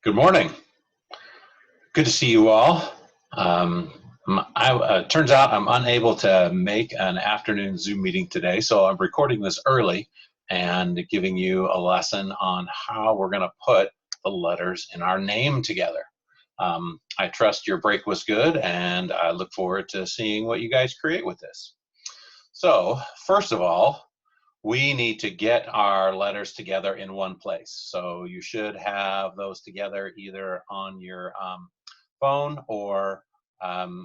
Good morning. Good to see you all. Turns out I'm unable to make an afternoon Zoom meeting today, so I'm recording this early and giving you a lesson on how we're going to put the letters in our name together. I trust your break was good, and I look forward to seeing what you guys create with this. So, first of all, we need to get our letters together in one place. So you should have those together either on your phone or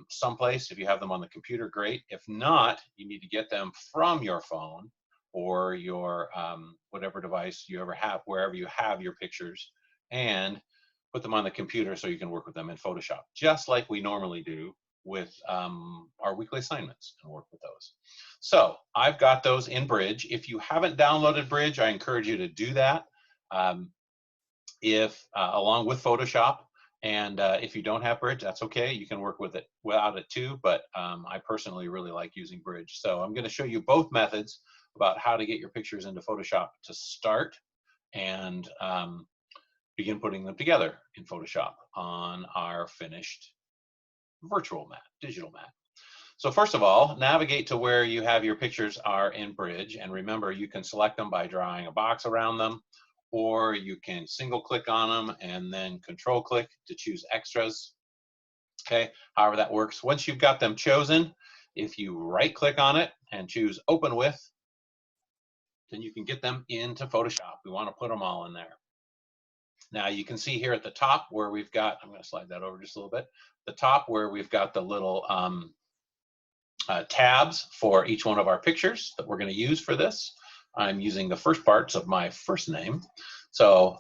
someplace. If you have them on the computer, great. If not, you need to get them from your phone or your whatever device you ever have, wherever you have your pictures, and put them on the computer so you can work with them in Photoshop, just like we normally do with our weekly assignments, and work with those. So I've got those in Bridge. If you haven't downloaded Bridge, I encourage you to do that along with Photoshop. And if you don't have Bridge, that's okay. You can work with it without it too, but I personally really like using Bridge. So I'm going to show you both methods about how to get your pictures into Photoshop to start and begin putting them together in Photoshop on our finished virtual mat, digital mat. So first of all, navigate to where you have your pictures are in Bridge, and remember you can select them by drawing a box around them, or you can single click on them and then control click to choose extras. Okay, however that works. Once you've got them chosen, if you right click on it and choose open with, then you can get them into Photoshop. We want to put them all in there. Now you can see here at the top where we've got, I'm going to slide that over just a little bit, the top where we've got the little tabs for each one of our pictures that we're going to use for this. I'm using the first parts of my first name. So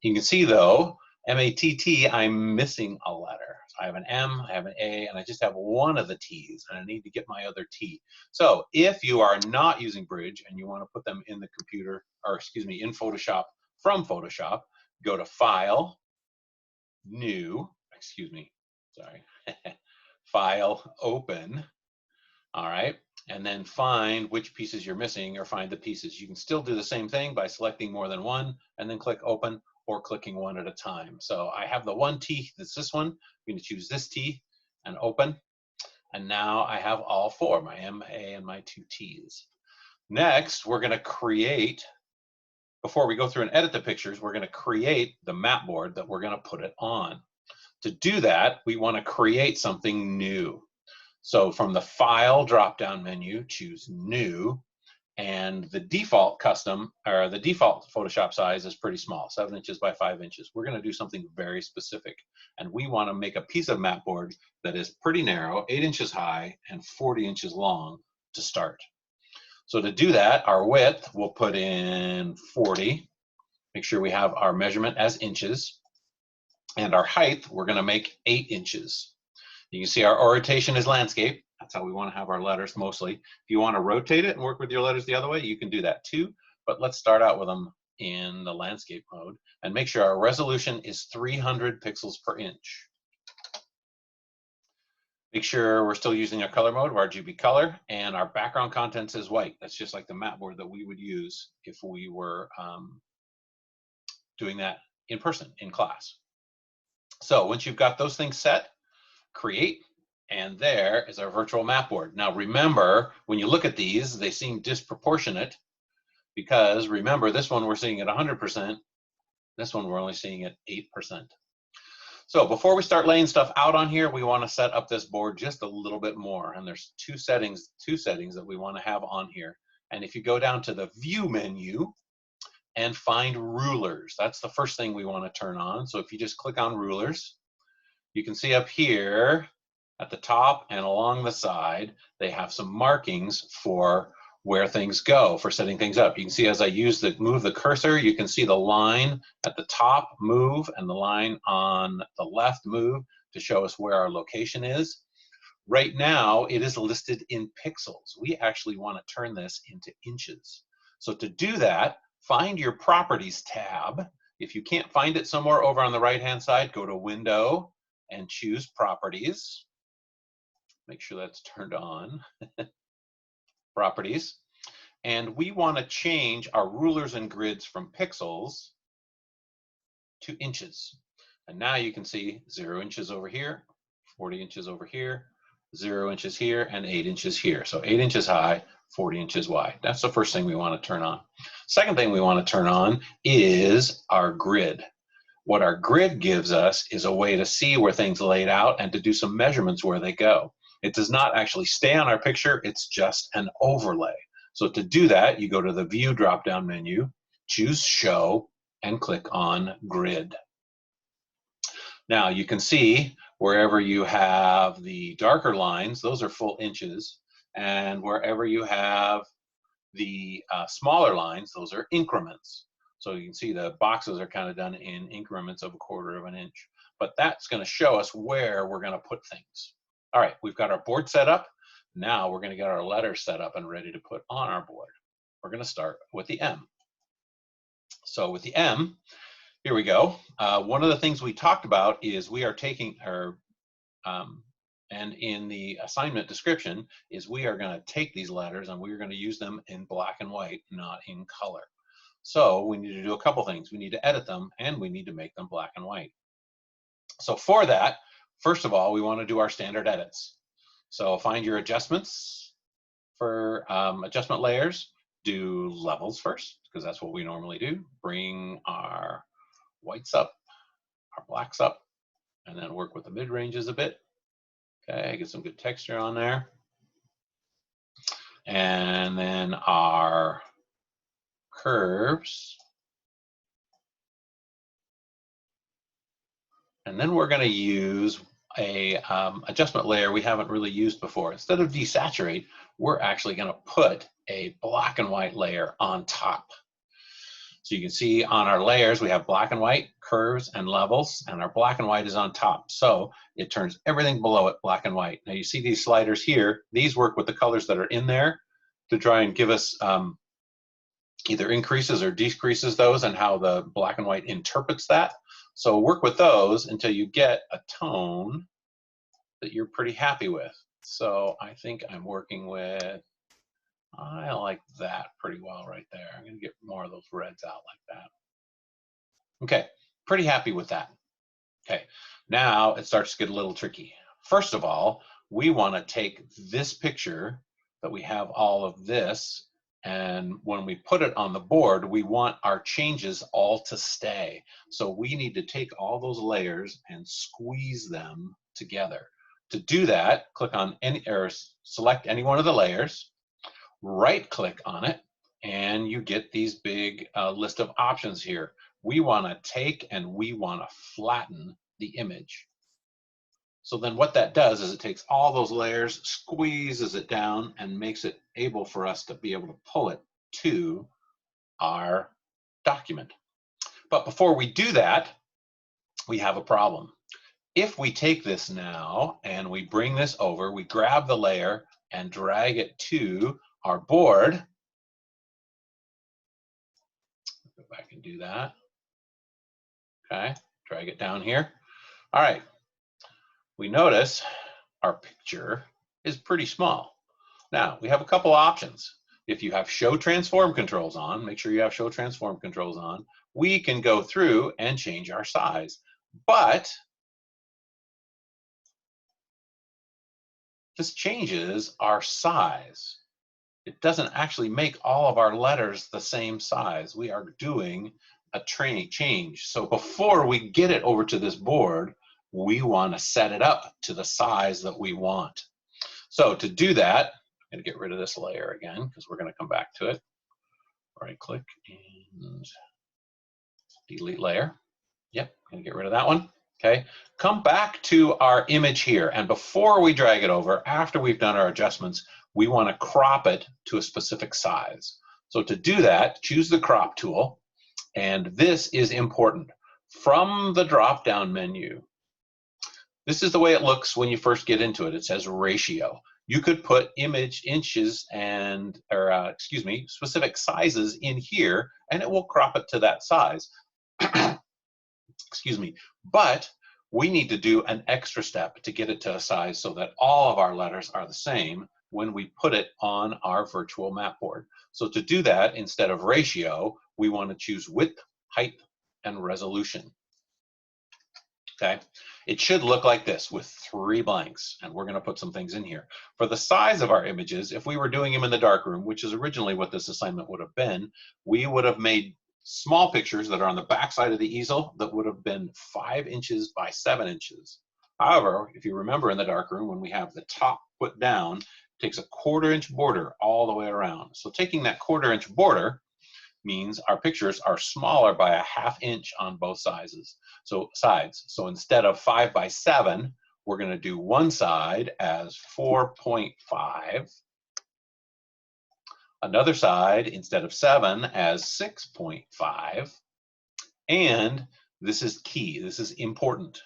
you can see though, M-A-T-T, I'm missing a letter. So I have an M, I have an A, and I just have one of the T's, and I need to get my other T. So if you are not using Bridge and you want to put them in the computer, or excuse me, in Photoshop from Photoshop, go to File, New, excuse me, sorry, File, Open. All right, and then find which pieces you're missing, or find the pieces. You can still do the same thing by selecting more than one and then click open, or clicking one at a time. So I have the one T, that's this one. I'm going to choose this T and open. And now I have all four, my M, A, and my two T's. Next, we're going to create, before we go through and edit the pictures, we're going to create the mat board that we're going to put it on. To do that, we want to create something new. So from the File drop-down menu, choose New, and the default custom, or the default Photoshop size is pretty small, 7 inches by 5 inches. We're going to do something very specific, and we want to make a piece of mat board that is pretty narrow, 8 inches high and 40 inches long to start. So to do that, our width, we'll put in 40. Make sure we have our measurement as inches, and our height, we're going to make 8 inches. You can see our orientation is landscape. That's how we want to have our letters mostly. If you want to rotate it and work with your letters the other way, you can do that too. But let's start out with them in the landscape mode and make sure our resolution is 300 pixels per inch. Make sure we're still using our color mode of RGB color, and our background contents is white. That's just like the mat board that we would use if we were doing that in person in class. So once you've got those things set, create, and there is our virtual mat board. Now remember, when you look at these, they seem disproportionate because remember, this one we're seeing at 100%, this one we're only seeing at 8%. So before we start laying stuff out on here, we want to set up this board just a little bit more, and there's two settings that we want to have on here. And if you go down to the View menu and find Rulers, that's the first thing we want to turn on. So if you just click on Rulers, you can see up here at the top and along the side, they have some markings for where things go, for setting things up. You can see as I move the cursor, you can see the line at the top move and the line on the left move to show us where our location is. Right now, it is listed in pixels. We actually want to turn this into inches. So to do that, find your Properties tab. If you can't find it somewhere over on the right-hand side, go to Window and choose Properties. Make sure that's turned on. Properties. And we want to change our rulers and grids from pixels to inches. And now you can see 0 inches over here, 40 inches over here, 0 inches here, and 8 inches here. So 8 inches high, 40 inches wide. That's the first thing we want to turn on. Second thing we want to turn on is our grid. What our grid gives us is a way to see where things laid out and to do some measurements where they go. It does not actually stay on our picture, it's just an overlay. So to do that, you go to the View drop-down menu, choose Show, and click on Grid. Now you can see wherever you have the darker lines, those are full inches, and wherever you have the smaller lines, those are increments. So you can see the boxes are kind of done in increments of 1/4 of an inch. But that's going to show us where we're going to put things. All right, we've got our board set up. Now we're going to get our letters set up and ready to put on our board. We're going to start with the M. So with the M, here we go. One of the things we talked about is we are taking our, and in the assignment description, is we are going to take these letters and we're going to use them in black and white, not in color. So we need to do a couple things. We need to edit them and we need to make them black and white. So for that, first of all, we want to do our standard edits. So find your adjustments for adjustment layers. Do levels first, because that's what we normally do. Bring our whites up, our blacks up, and then work with the mid-ranges a bit. Okay, get some good texture on there. And then our curves. And then we're going to use a adjustment layer we haven't really used before. Instead of desaturate, we're actually going to put a black and white layer on top. So you can see on our layers, we have black and white, curves, and levels, and our black and white is on top. So it turns everything below it black and white. Now you see these sliders here. These work with the colors that are in there to try and give us either increases or decreases those and how the black and white interprets that. So work with those until you get a tone that you're pretty happy with. So I think I'm working with, I like that pretty well right there. I'm going to get more of those reds out like that. Okay, pretty happy with that. Okay, now it starts to get a little tricky. First of all, we want to take this picture that we have all of this, and when we put it on the board, we want our changes all to stay. So we need to take all those layers and squeeze them together. To do that, click on any, or select any one of the layers, right click on it, and you get these big list of options here. We want to take and we want to flatten the image. So then what that does is it takes all those layers, squeezes it down, and makes it able for us to be able to pull it to our document. But before we do that, we have a problem. If we take this now and we bring this over, we grab the layer and drag it to our board. Go back and do that. Okay, drag it down here. All right, we notice our picture is pretty small. Now, we have a couple options. If you have Show Transform Controls on, make sure you have Show Transform Controls on, we can go through and change our size. But this changes our size. It doesn't actually make all of our letters the same size. We are doing a change. So before we get it over to this board, we want to set it up to the size that we want. So to do that, I'm going to get rid of this layer again because we're going to come back to it. Right click and delete layer. Yep, I'm going to get rid of that one. Okay, come back to our image here, and before we drag it over, after we've done our adjustments, we want to crop it to a specific size. So to do that, choose the crop tool, and this is important. From the drop-down menu, this is the way it looks when you first get into it. It says ratio. You could put image inches and, specific sizes in here, and it will crop it to that size. Excuse me, but we need to do an extra step to get it to a size so that all of our letters are the same when we put it on our virtual map board. So to do that, instead of ratio, we want to choose width, height, and resolution. Okay, it should look like this with 3 blanks, and we're going to put some things in here. For the size of our images, if we were doing them in the darkroom, which is originally what this assignment would have been, we would have made small pictures that are on the back side of the easel that would have been 5 inches by 7 inches. However, if you remember in the darkroom, when we have the top put down, it takes a 1/4 inch border all the way around. So taking that 1/4 inch border means our pictures are smaller by a 1/2 inch on both sides. So instead of 5 by 7, we're going to do one side as 4.5, another side instead of 7 as 6.5, and this is key, this is important,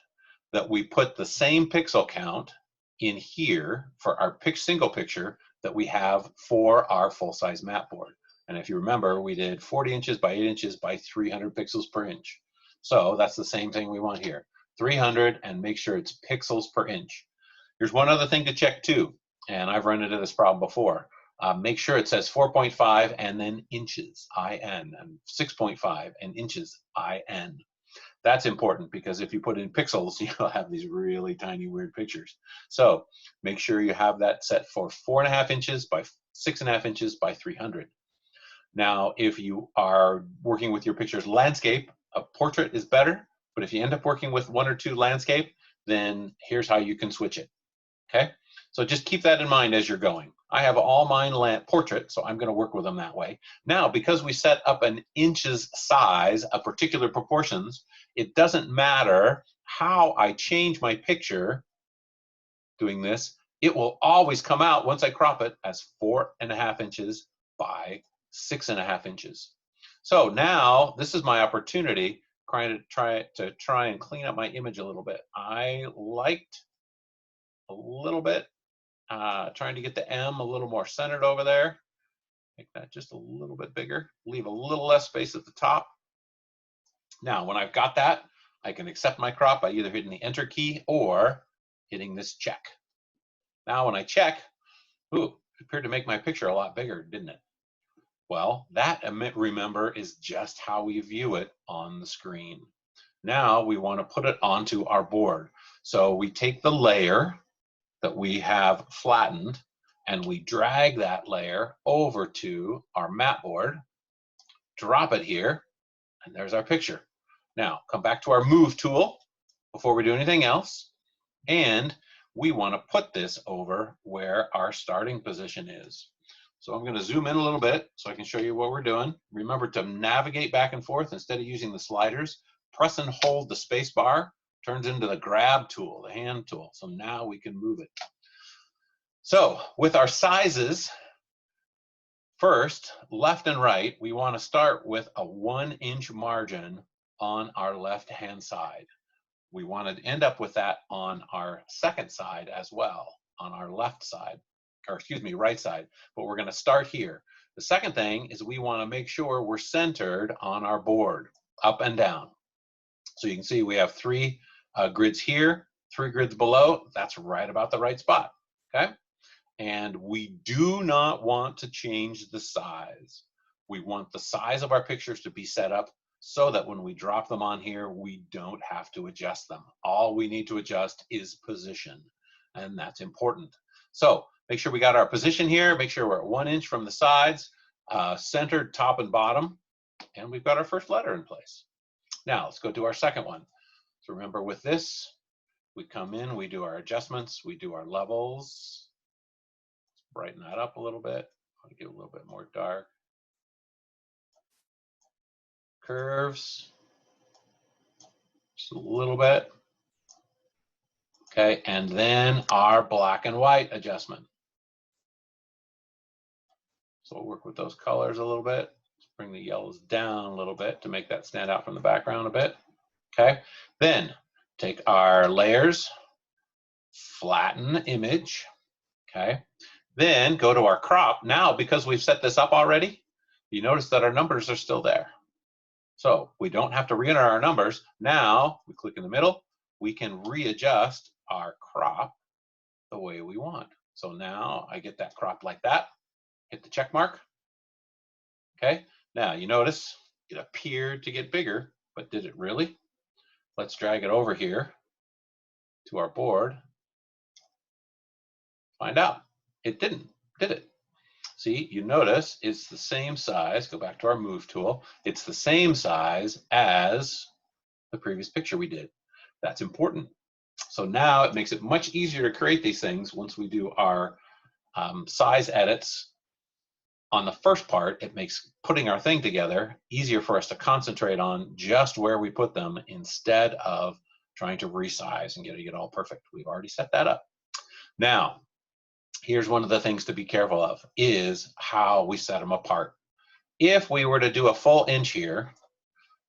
that we put the same pixel count in here for our single picture that we have for our full-size mat board. And if you remember, we did 40 inches by 8 inches by 300 pixels per inch. So that's the same thing we want here. 300, and make sure it's pixels per inch. Here's one other thing to check too, and I've run into this problem before. Make sure it says 4.5 and then inches, IN, and 6.5 and inches, IN. That's important because if you put in pixels, you'll have these really tiny, weird pictures. So make sure you have that set for 4.5 inches by 6.5 inches by 300. Now, if you are working with your pictures landscape, a portrait is better, but if you end up working with 1 or 2 landscape, then here's how you can switch it, okay? So just keep that in mind as you're going. I have all mine portrait, so I'm gonna work with them that way. Now, because we set up an inches size, a particular proportions, it doesn't matter how I change my picture doing this, it will always come out once I crop it as 4.5 inches by 6.5 inches. So now this is my opportunity to try and clean up my image a little bit. I liked a little bit, trying to get the M a little more centered over there. Make that just a little bit bigger. Leave a little less space at the top. Now, when I've got that, I can accept my crop by either hitting the Enter key or hitting this check. Now, when I check, ooh, it appeared to make my picture a lot bigger, didn't it? Well, that, remember, is just how we view it on the screen. Now we want to put it onto our board. So we take the layer that we have flattened and we drag that layer over to our mat board, drop it here, and there's our picture. Now, come back to our Move tool before we do anything else, and we want to put this over where our starting position is. So I'm going to zoom in a little bit so I can show you what we're doing. Remember to navigate back and forth instead of using the sliders. Press and hold the space bar, turns into the grab tool, the hand tool. So now we can move it. So with our sizes, first, left and right, we want to start with a 1-inch margin on our left-hand side. We want to end up with that on our second side as well, on our left side. Or excuse me, right side, but we're going to start here. The second thing is we want to make sure we're centered on our board, up and down. So you can see we have 3 grids here, 3 grids below. That's right about the right spot, okay? And we do not want to change the size. We want the size of our pictures to be set up so that when we drop them on here, we don't have to adjust them. All we need to adjust is position, and that's important. So make sure we got our position here, make sure we're at 1 inch from the sides, centered top and bottom, and we've got our first letter in place. Now let's go to our second one. So remember with this, we come in, we do our adjustments, we do our levels. Let's brighten that up a little bit. I'll get a little bit more dark. Curves, just a little bit. Okay, and then our black and white adjustment. So we'll work with those colors a little bit. Let's bring the yellows down a little bit to make that stand out from the background a bit. Okay, then take our layers, flatten image. Okay, then go to our crop. Now, because we've set this up already, you notice that our numbers are still there. So we don't have to re-enter our numbers. Now we click in the middle, we can readjust our crop the way we want. So now I get that crop like that, hit the check mark. Okay, now you notice it appeared to get bigger, but did it really? Let's drag it over here to our board, find out it didn't, did it? See, you notice it's the same size. Go back to our move tool. It's the same size as the previous picture we did. That's important. So now it makes it much easier to create these things once we do our size edits on the first part. It makes putting our thing together easier for us to concentrate on just where we put them instead of trying to resize and getting it all perfect. We've already set that up. Now, here's one of the things to be careful of is how we set them apart. If we were to do a full inch here,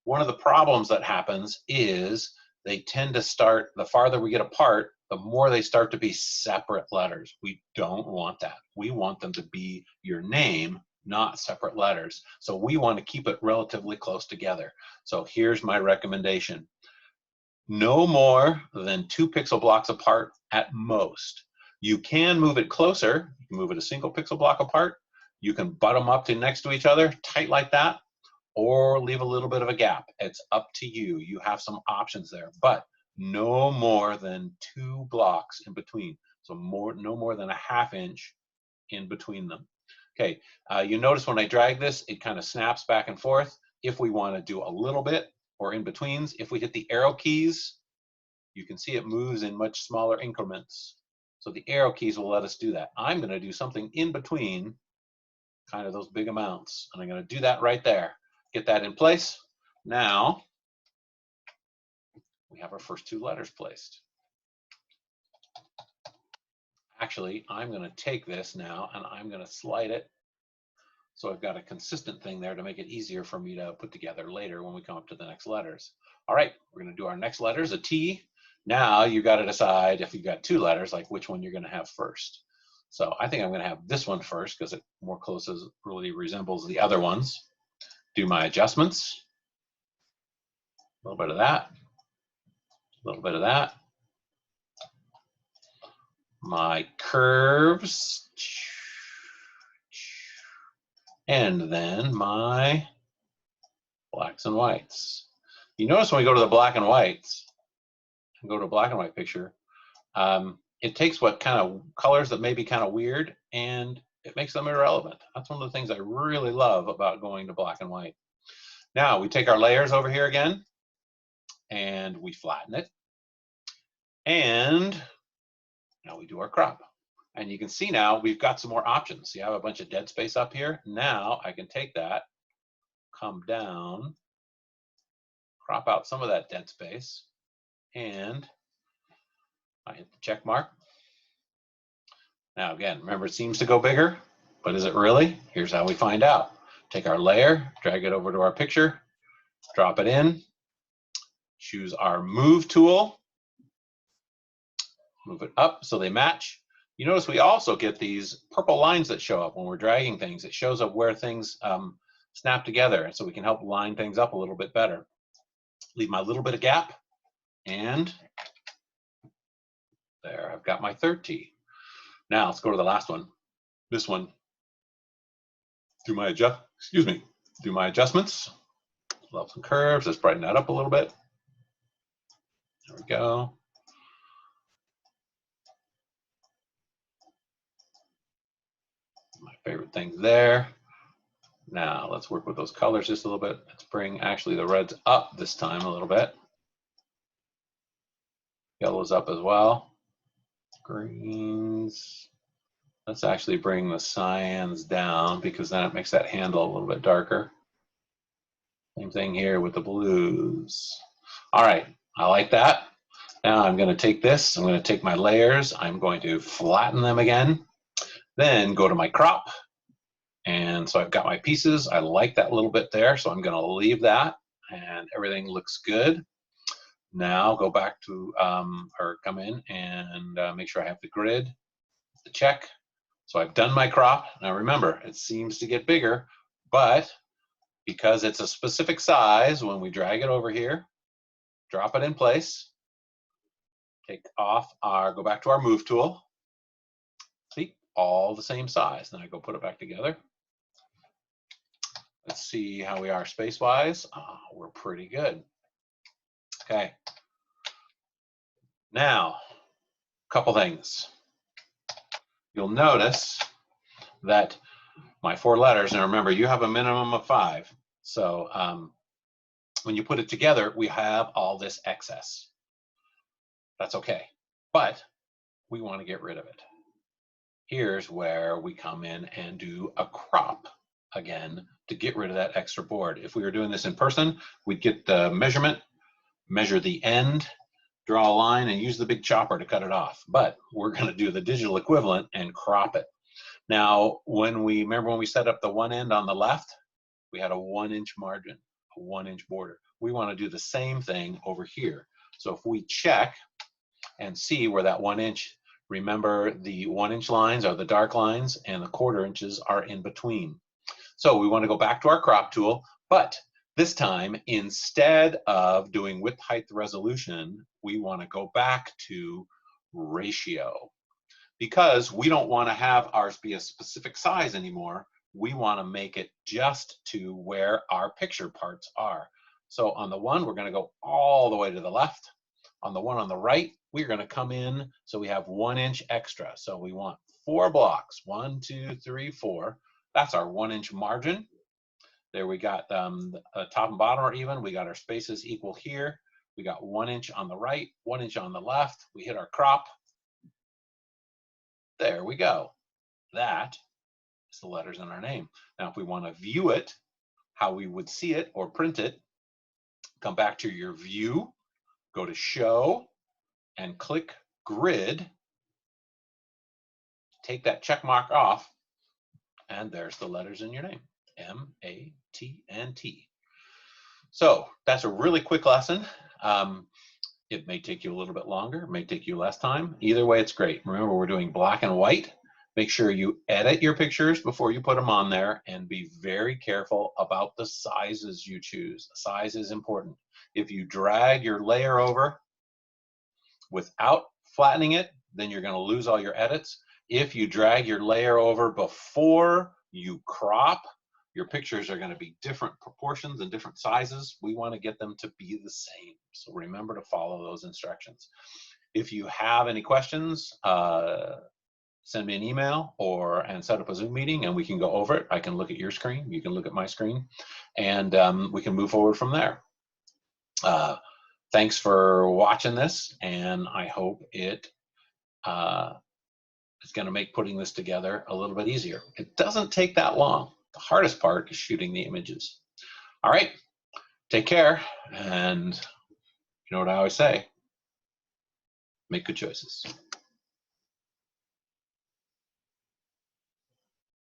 one of the problems that happens is they tend to start, the farther we get apart, the more they start to be separate letters. We don't want that. We want them to be your name, not separate letters. So we want to keep it relatively close together. So here's my recommendation. No more than 2 pixel blocks apart at most. You can move it closer. You can move it a single pixel block apart. You can butt them up to next to each other, tight like that, or leave a little bit of a gap. It's up to you. You have some options there, but no more than 2 blocks in between. So no more than a ½ inch in between them. Okay, you notice when I drag this, it kind of snaps back and forth. If we want to do a little bit or in betweens, if we hit the arrow keys, you can see it moves in much smaller increments. So the arrow keys will let us do that. I'm going to do something in between kind of those big amounts, and I'm going to do that right there. Get that in place. Now we have our first 2 letters placed. Actually, I'm going to take this now and I'm going to slide it so I've got a consistent thing there to make it easier for me to put together later when we come up to the next letters. All right, we're going to do our next letters, a T. Now you got to decide if you've got 2 letters, like which one you're going to have first. So I think I'm going to have this one first because it more closely really resembles the other ones. Do my adjustments. A little bit of that. A little bit of that. My curves. And then my blacks and whites. You notice when we go to the black and whites, and go to a black and white picture, it takes what kind of colors that may be kind of weird and it makes them irrelevant. That's one of the things I really love about going to black and white. Now we take our layers over here again and we flatten it. And now we do our crop. And you can see now we've got some more options. You have a bunch of dead space up here. Now I can take that, come down, crop out some of that dead space, and I hit the check mark. Now again, remember it seems to go bigger, but is it really? Here's how we find out. Take our layer, drag it over to our picture, drop it in, choose our move tool, move it up so they match. You notice we also get these purple lines that show up when we're dragging things. It shows up where things snap together, so we can help line things up a little bit better. Leave my little bit of gap, and there, I've got my third T. Now let's go to the last one. This one. Do my adjustments. Love some curves. Let's brighten that up a little bit. There we go. My favorite things there. Now let's work with those colors just a little bit. Let's bring actually the reds up this time a little bit. Yellows up as well. Greens. Let's actually bring the cyans down because then it makes that handle a little bit darker. Same thing here with the blues. All right, I like that. Now I'm going to take this, I'm going to take my layers, I'm going to flatten them again, then go to my crop. And so I've got my pieces. I like that little bit there, so I'm going to leave that, and everything looks good. Now go back to, or come in and make sure I have the grid, the check. So I've done my crop. Now remember, it seems to get bigger, but because it's a specific size, when we drag it over here, drop it in place, take off our, go back to our move tool. See, all the same size. Then I go put it back together. Let's see how we are space-wise. We're pretty good. Okay. Now, Couple things. You'll notice that my 4 letters, and remember, you have a minimum of 5. So when you put it together, we have all this excess. That's okay, but we want to get rid of it. Here's where we come in and do a crop again to get rid of that extra board. If we were doing this in person, we'd get the measurement, measure the end, draw a line, and use the big chopper to cut it off. But we're going to do the digital equivalent and crop it. Now, remember when we set up the one end on the left, we had a 1-inch margin, a 1-inch border. We want to do the same thing over here. So if we check and see where that 1 inch, remember the 1-inch lines are the dark lines and the 1/4 inches are in between. So we want to go back to our crop tool, but this time, instead of doing width height resolution, we want to go back to ratio. Because we don't want to have ours be a specific size anymore, we want to make it just to where our picture parts are. So on the one, we're going to go all the way to the left. On the one on the right, we're going to come in so we have 1 inch extra. So we want 4 blocks. 1, 2, 3, 4. That's our 1-inch margin. There we got top and bottom are even. We got our spaces equal here. We got 1 inch on the right, 1 inch on the left. We hit our crop. There we go. That is the letters in our name. Now, if we want to view it, how we would see it or print it, come back to your view, go to show, and click grid. Take that check mark off, and there's the letters in your name, M-A-T-N-T. So that's a really quick lesson. It may take you a little bit longer, it may take you less time. Either way, it's great. Remember, we're doing black and white. Make sure you edit your pictures before you put them on there, and be very careful about the sizes you choose. Size is important. If you drag your layer over without flattening it, then you're going to lose all your edits. If you drag your layer over before you crop, your pictures are going to be different proportions and different sizes. We want to get them to be the same. So remember to follow those instructions. If you have any questions, send me an email and set up a Zoom meeting and we can go over it. I can look at your screen, you can look at my screen, and we can move forward from there. Thanks for watching this, and I hope it is going to make putting this together a little bit easier. It doesn't take that long. The hardest part is shooting the images. All right, take care, and you know what I always say, make good choices.